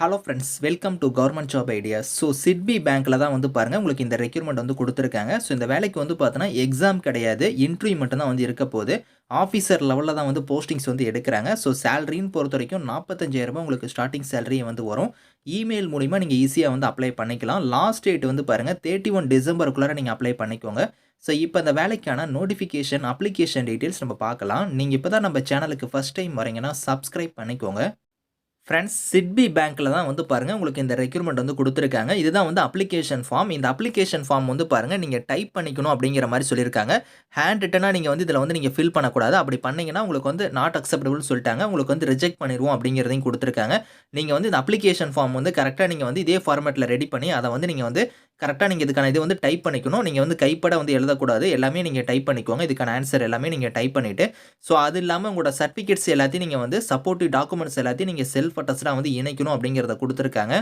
Hello friends, welcome to government job ideas. So SIDBI பேங்க்கில தான் வந்து பாருங்கள் உங்களுக்கு இந்த ரெக்யூர்மெண்ட் வந்து கொடுத்துருக்காங்க. ஸோ இந்த வேலைக்கு வந்து பார்த்தோன்னா எக்ஸாம் கிடையாது, இன்டர்வியூ மட்டும் தான் வந்து இருக்க போகுது. ஆஃபீஸர் லெவலில் தான் வந்து போஸ்டிங்ஸ் வந்து எடுக்கிறாங்க. ஸோ சேலரின்னு பொறுத்த வரைக்கும் 45,000 உங்களுக்கு ஸ்டார்டிங் சேலரி வந்து வரும். இமெயில் மூலிமா நீங்கள் ஈஸியாக வந்து அப்ளை பண்ணிக்கலாம். லாஸ்ட் டேட் வந்து பாருங்கள் 31 டிசம்பருக்குள்ளார நீங்கள் அப்ளை பண்ணிக்கோங்க. ஸோ இப்போ இந்த வேலைக்கான நோட்டிஃபிகேஷன், அப்ளிகேஷன் டீட்டெயில்ஸ் நம்ம பார்க்கலாம். நீங்கள் இப்போ தான் நம்ம சேனலுக்கு ஃபஸ்ட் டைம் வரீங்கன்னா சப்ஸ்கிரைப் பண்ணிக்கோங்க. ஃப்ரெண்ட்ஸ், சிட்பி பேங்க்கில தான் வந்து பாருங்கள் உங்களுக்கு இந்த ரெக்யூர்மெண்ட் வந்து கொடுத்துருக்காங்க. இதுதான் வந்து அப்ளிகேஷன் ஃபார்ம். இந்த அப்ளிகேஷன் ஃபார்ம் வந்து பாருங்கள் நீங்கள் டைப் பண்ணிக்கணும் அப்படிங்கிற மாதிரி சொல்லியிருக்காங்க. ஹேண்ட் ரிட்டனாக நீங்கள் வந்து இதில் வந்து நீங்கள் ஃபில் பண்ணக்கூடாது. அப்படி பண்ணீங்கன்னா உங்களுக்கு வந்து நாட் அக்செப்டபிள்னு சொல்லிட்டாங்க. உங்களுக்கு வந்து ரிஜெக்ட் பண்ணிடுவோம் அப்படிங்கிறதையும் கொடுத்துருக்காங்க. நீங்கள் வந்து இந்த அப்ளிகேஷன் ஃபார்ம் வந்து கரெக்டாக நீங்கள் வந்து இதே ஃபார்மேட்டில் ரெடி பண்ணி அதை வந்து நீங்கள் வந்து கரெக்டாக நீங்கள் இதுக்கான இது வந்து டைப் பண்ணிக்கணும். நீங்கள் வந்து கைப்பட வந்து எழுதக்கூடாது. எல்லாமே நீங்கள் டைப் பண்ணிக்கோங்க. இதுக்கான ஆன்சர் எல்லாமே நீங்கள் டைப் பண்ணிவிட்டு, ஸோ அது இல்லாமல் உங்களோட சர்டிஃபிகேட்ஸ் எல்லாத்தையும் நீங்கள் வந்து சப்போர்ட்டிவ் டாக்குமெண்ட்ஸ் எல்லாத்தையும் நீங்கள் செல்ஃப் அட்டஸ்டடாக வந்து இணைக்கணும் அப்படிங்கிறத கொடுத்துருக்காங்க.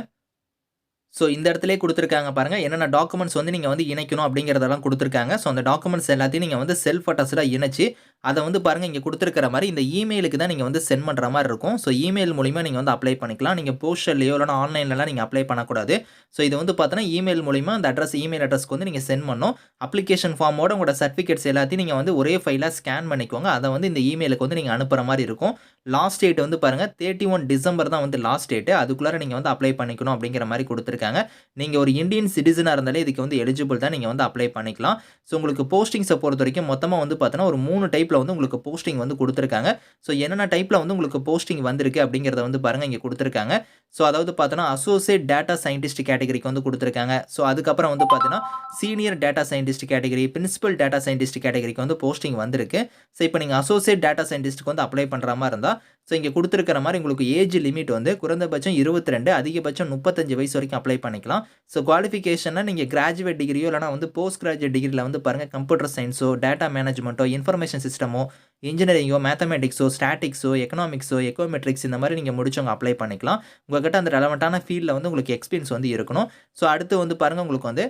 ஸோ இந்த இடத்துலயே குடுத்துருக்காங்க பாருங்க. என்னென்ன டாக்குமெண்ட்ஸ் வந்து நீங்க வந்து இணைக்கணும் அப்படிங்கிறதெல்லாம் குடுத்துருக்காங்க. ஸோ அந்த டாக்குமெண்ட்ஸ் எல்லாத்தையும் நீங்க வந்து செல்ஃப் அட்டஸ்டடா இணைச்சு, அத வந்து பாருங்க இங்க குடுத்துருக்கிற மாரி இந்த இமெயிலுக்கு தான் நீங்க வந்து சென்ட் பண்ற மாரி இருக்கும். ஸோ இமெயில் மூலியமா நீங்க வந்து அப்ளை பண்ணிக்கலாம். நீங்க போஸ்டல்லயோ இல்லன்னா ஆன்லைன்லலாம் நீங்க அப்ளை பண்ணக்கூடாது. ஸோ இது வந்து பார்த்தீங்கன்னா, இமெயில் மூலியமா அந்த இமெயில் அட்ரஸ்க்கு வந்து நீங்க சென்ட் பண்ணணும். அப்ளிகேஷன் ஃபார்மோட உங்களோட சர்டிஃபிகேட்ஸ் எல்லாத்தையும் நீங்க வந்து ஒரே ஃபைலா ஸ்கேன் பண்ணிக்கோங்க. அத வந்து இந்த இமெயிலுக்கு வந்து நீங்க அனுப்புற மாரி இருக்கும். லாஸ்ட் டேட் வந்து பாருங்க 31 டிசம்பர் தான் வந்து லாஸ்ட் டேட். அதுக்குள்ளார நீங்க வந்து அப்ளை பண்ணிக்கணும் அப்படிங்கிற மாரி குடுத்துருக்காங்க. நீங்க ஒரு இந்தியன் சிட்டிசனா இருந்தாலே இதுக்கு வந்து எலிஜிபிள் தான். நீங்க வந்து அப்ளை பண்ணிக்கலாம். ஸோ உங்களுக்கு போஸ்டிங்ஸ பொறுத்தவரைக்கும் மொத்தமா வந்து பார்த்தீங்கன்னா, ஒரு 3 டைப்ல வந்து உங்களுக்கு போஸ்டிங் வந்து குடுத்துருக்காங்க. ஸோ என்னென்ன டைப்ல வந்து உங்களுக்கு போஸ்டிங் வந்திருக்கு அப்படிங்கிறத வந்து பாருங்க இங்க குடுத்துருக்காங்க. ஸோ அதாவது பார்த்தோன்னா, அசோசியேட் டேட்டா சயின்டிஸ்ட் கேட்டகரிக்கு வந்து குடுத்துருக்காங்க. ஸோ அதுக்கப்புறம் வந்து பார்த்தீங்கன்னா, senior data scientist category, principal data scientist கேட்டகரிக்கு வந்து போஸ்டிங் வந்திருக்கு. ஸோ இப்போ நீங்க அசோசியேட் டேட்டா சயின்டிஸ்ட்க்கு வந்து அப்ளை பண்ற மாரி இருந்தா, ஸோ இங்க குடுத்துருக்கிற மாரி உங்களுக்கு ஏஜ் லிமிட் வந்து குறைந்தபட்சம் 22, அதிகபட்சம் 35 வயசு வரைக்கும் அப்ளை பண்ணிக்கலாம். ஸோ குவாலிஃபிகேஷன்னா நீங்க கிராஜுவேட் டிகிரியோ இல்லன்னா வந்து போஸ்ட் கிராஜுவேட் டிகிரில வந்து பாருங்க கம்ப்யூட்டர் சயின்ஸோ, டேட்டா மேனேஜ்மென்ட்டோ, இன்ஃபர்மேஷன் சிஸ்டமோ, இன்ஜினியரிங்கோ, மேத்தமேட்டிக்ஸோ, ஸ்டாட்டிக்ஸோ, எக்கனாமிக்ஸோ, எக்கோமெட்ரிக்ஸ் இந்த மாரி நீங்க முடிச்சவங்க அப்ளை பண்ணிக்கலாம். உங்ககிட்ட அந்த ரெலவென்ட்டான ஃபீல்ட்ல வந்து உங்களுக்கு எக்ஸ்பீரியன்ஸ் வந்து இருக்கணும். ஸோ அடுத்து வந்து பாருங்க உங்களுக்கு வந்து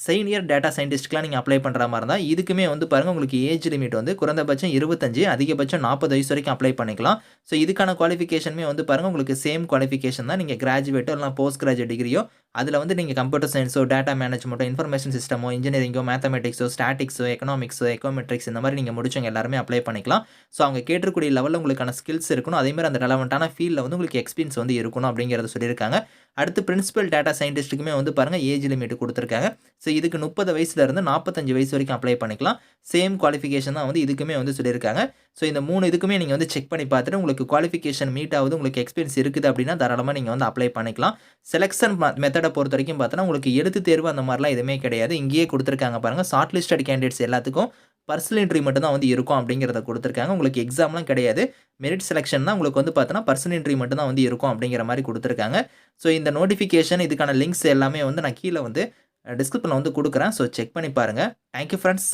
சீனியர் டேட்டா சயின்டிஸ்ட்க்குலாம் நீங்க அப்ளை பண்ற மாரி இருந்தா, இதுக்குமே வந்து பாருங்க உங்களுக்கு ஏஜ் லிமிட் வந்து குறைந்தபட்சம் 25, அதிகபட்சம் 40 வயசு வரைக்கும் அப்ளை பண்ணிக்கலாம். ஸோ இதுக்கான குவாலிஃபிகேஷனுமே வந்து பாருங்க உங்களுக்கு சேம் குவாலிஃபிகேஷன் தான். நீங்க கிராஜுவேட்டோ இல்லனா போஸ்ட் கிராஜுவேட் டிகிரியோ, அதுல வந்து நீங்க கம்ப்யூட்டர் சயின்ஸோ, டேட்டா மேனேஜ்மென்ட்டோ, இன்ஃபர்மேஷன் சிஸ்டமோ, இன்ஜினியரிங்கோ, மேத்தமேட்டிக்ஸோ, ஸ்டாட்டிக்ஸோ, எக்கனாமிக்ஸோ, எக்கோமெட்ரிக்ஸ் இந்த மாரி நீங்க முடிச்சவங்க எல்லாருமே அப்ளை பண்ணிக்கலாம். ஸோ அவங்க கேட்கக்கூடிய லெவல்ல உங்களுக்கான ஸ்கில்ஸ் இருக்கணும். அதே மாரி அந்த ரெலவென்ட்டான ஃபீல்ட்ல வந்து உங்களுக்கு எக்ஸ்பீரியன்ஸ் வந்து இருக்கணும் அப்படிங்கிறத சொல்லியிருக்காங்க. அடுத்து பிரின்சிபல் டேட்டா சயின்டிஸ்ட்க்குமே வந்து பாருங்க ஏஜ் லிமிட் குடுத்துருக்காங்க. ஸோ இதுக்கு 30 வயசுல இருந்து 45 வயசு வரைக்கும் அப்ளை பண்ணிக்கலாம். சேம் குவாலிஃபிகேஷன் தான் வந்து இதுக்குமே வந்து சொல்லியிருக்காங்க. ஸோ இந்த 3 இதுக்குமே நீங்க வந்து செக் பண்ணி பார்த்துட்டு உங்களுக்கு குவாலிஃபிகேஷன் மீட் ஆகுது, உங்களுக்கு எக்ஸ்பீரியன்ஸ் இருக்குது அப்படின்னா தாராளமா நீங்க வந்து அப்ளை பண்ணிக்கலாம். செலக்ஷன் மெத்தட பொறுத்தவரைக்கும் பார்த்தோன்னா, உங்களுக்கு எழுத்துத் தேர்வு அந்த மாரிலாம் எதுவுமே கிடையாது. இங்கேயே குடுத்துருக்காங்க பாருங்க. ஷார்ட் லிஸ்டட் கேண்டிடேட்ஸ் எல்லாத்துக்கும் பர்சனல் இன்டர்வியூ மட்டும் தான் வந்து இருக்கும் அப்படிங்கிறத குடுத்துருக்காங்க. உங்களுக்கு எக்ஸாம்லாம் கிடையாது. மெரிட் செலக்ஷன் தான் உங்களுக்கு வந்து பார்த்தோன்னா, பர்சனல் இன்டர்வியூ மட்டும் தான் வந்து இருக்கும் அப்படிங்கிற மாரி குடுத்துருக்காங்க. ஸோ இந்த நோட்டிஃபிகேஷன் இதுக்கான லிங்க்ஸ் எல்லாமே வந்து நான் கீழ வந்து டிஸ்கிரிப்ஷன்ல வந்து குடுக்குறேன். ஸோ செக் பண்ணி பாருங்க. Thank you friends.